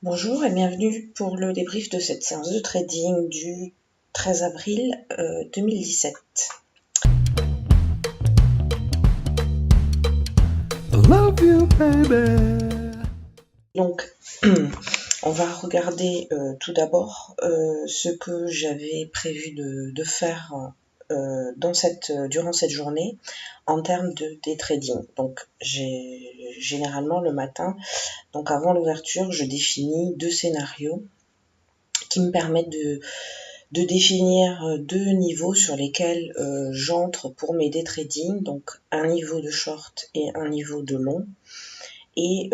Bonjour et bienvenue pour le débrief de cette séance de trading du 13 avril 2017. Love you, baby. Donc, on va regarder tout d'abord ce que j'avais prévu de faire durant cette journée en termes de day trading. Donc, généralement le matin, donc avant l'ouverture, je définis deux scénarios qui me permettent de définir deux niveaux sur lesquels j'entre pour mes day trading, donc un niveau de short et un niveau de long, et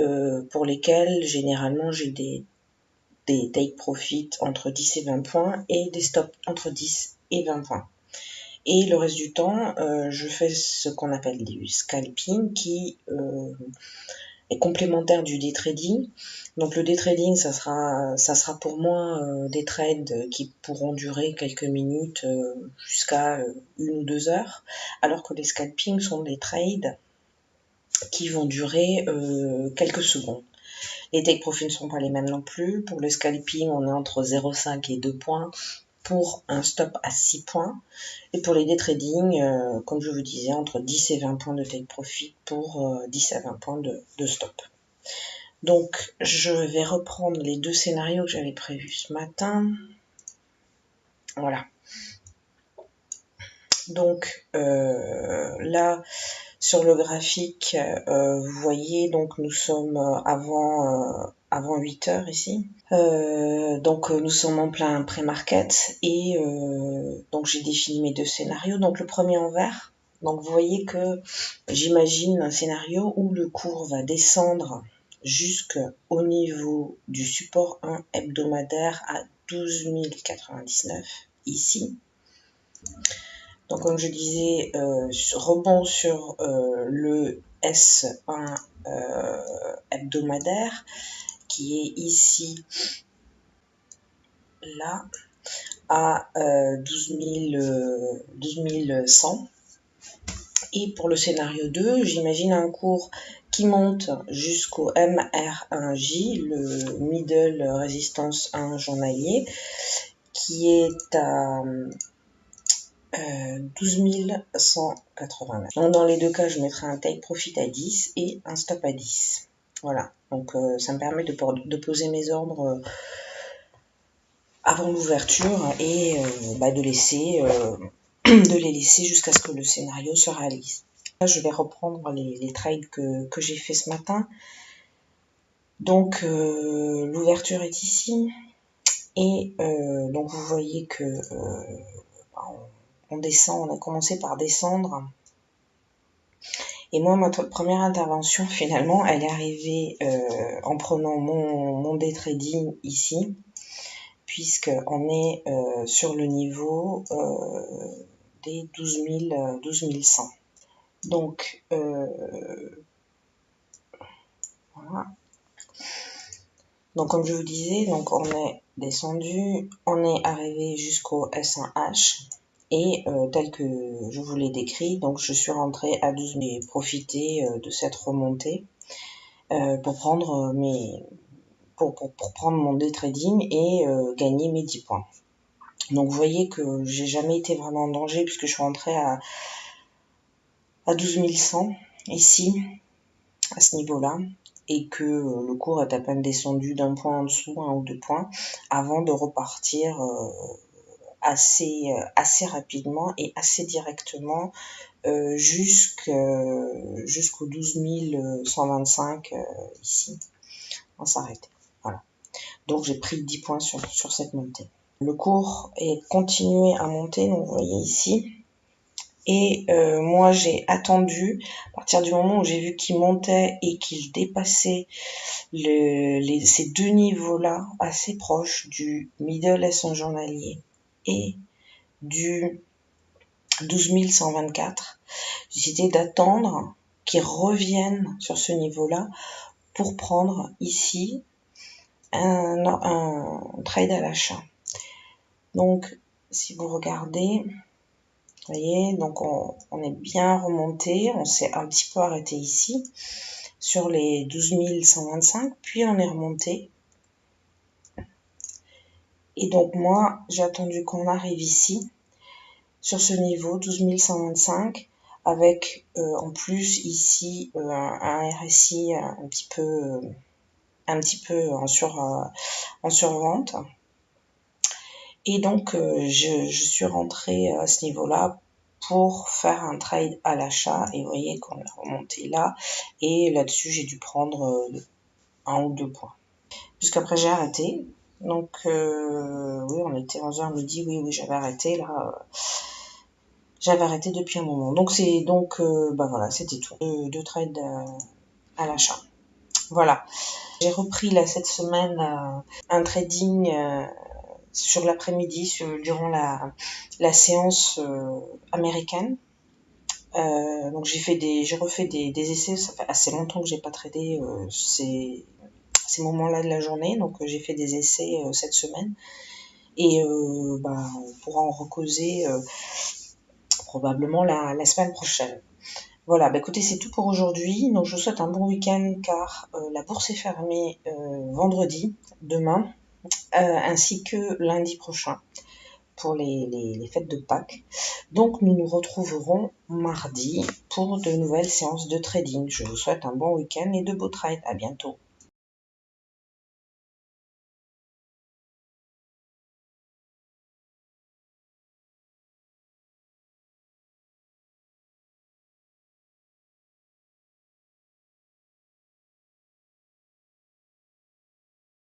pour lesquels généralement j'ai des take profit entre 10 et 20 points et des stops entre 10 et 20 points. Et le reste du temps, je fais ce qu'on appelle du scalping qui est complémentaire du day trading. Donc le day trading, ça sera pour moi des trades qui pourront durer quelques minutes jusqu'à 1 ou 2 heures, alors que les scalping sont des trades qui vont durer quelques secondes. Les take profits ne sont pas les mêmes non plus. Pour le scalping, on est entre 0,5 et 2 points pour un stop à 6 points. Et pour les day trading, comme je vous disais, entre 10 et 20 points de take profit pour 10 à 20 points de stop. Donc, je vais reprendre les deux scénarios que j'avais prévus ce matin. Voilà. Donc, là, sur le graphique, vous voyez, donc nous sommes avant 8 heures ici. Donc nous sommes en plein pré-market et donc j'ai défini mes deux scénarios. Donc le premier en vert. Donc vous voyez que j'imagine un scénario où le cours va descendre jusqu'au niveau du support 1 hebdomadaire à 12 099 ici. Donc comme je disais, rebond sur le S1 hebdomadaire qui est ici, là, à 12 100. Et pour le scénario 2, j'imagine un cours qui monte jusqu'au MR1J, le Middle Resistance 1 journalier, qui est à 12 180. Donc dans les deux cas, je mettrai un take profit à 10 et un stop à 10. Voilà, donc ça me permet de poser mes ordres avant l'ouverture et de les laisser jusqu'à ce que le scénario se réalise. Là, je vais reprendre les trades que j'ai fait ce matin. Donc l'ouverture est ici et donc vous voyez que on descend, on a commencé par descendre. Et moi, ma première intervention, finalement, elle est arrivée en prenant mon day trading ici, puisqu'on est sur le niveau des 12 100. Donc, voilà. Donc, comme je vous disais, donc on est descendu, on est arrivé jusqu'au S1H. Et tel que je vous l'ai décrit, donc je suis rentrée à 12 000 et profité de cette remontée pour prendre prendre mon day trading et gagner mes 10 points. Donc vous voyez que j'ai jamais été vraiment en danger puisque je suis rentrée à 12 100 ici, à ce niveau-là, et que le cours est à peine descendu d'un point en dessous, 1 ou 2 points, avant de repartir assez rapidement et assez directement jusqu'au 12 125 ici, on s'arrête. Voilà. Donc j'ai pris 10 points sur cette montée. Le cours est continué à monter, donc vous voyez ici. Et moi j'ai attendu, à partir du moment où j'ai vu qu'il montait et qu'il dépassait ces deux niveaux-là, assez proches du middle S1 journalier et du 12 124, j'ai décidé d'attendre qu'ils reviennent sur ce niveau-là pour prendre ici un trade à l'achat. Donc, si vous regardez, vous voyez, donc on est bien remonté, on s'est un petit peu arrêté ici sur les 12 125, puis on est remonté Et donc moi, j'ai attendu qu'on arrive ici, sur ce niveau, 12 125, avec en plus ici un RSI un petit peu en survente. Et donc je suis rentrée à ce niveau-là pour faire un trade à l'achat, et vous voyez qu'on a remonté là, et là-dessus j'ai dû prendre 1 ou 2 points. Jusqu'après j'ai arrêté. Donc oui, on était 11h midi, oui, j'avais arrêté là. J'avais arrêté depuis un moment. Donc voilà, c'était tout. Deux trades à l'achat. Voilà. J'ai repris là cette semaine un trading sur l'après-midi, durant la séance américaine. Donc j'ai refait des essais. Ça fait assez longtemps que j'ai pas tradé ces moments-là de la journée. Donc j'ai fait des essais cette semaine. Et on pourra en recauser probablement la semaine prochaine. Voilà, écoutez, c'est tout pour aujourd'hui. Donc je vous souhaite un bon week-end, car la bourse est fermée vendredi, demain, ainsi que lundi prochain pour les fêtes de Pâques. Donc nous nous retrouverons mardi pour de nouvelles séances de trading. Je vous souhaite un bon week-end et de beaux trades. À bientôt.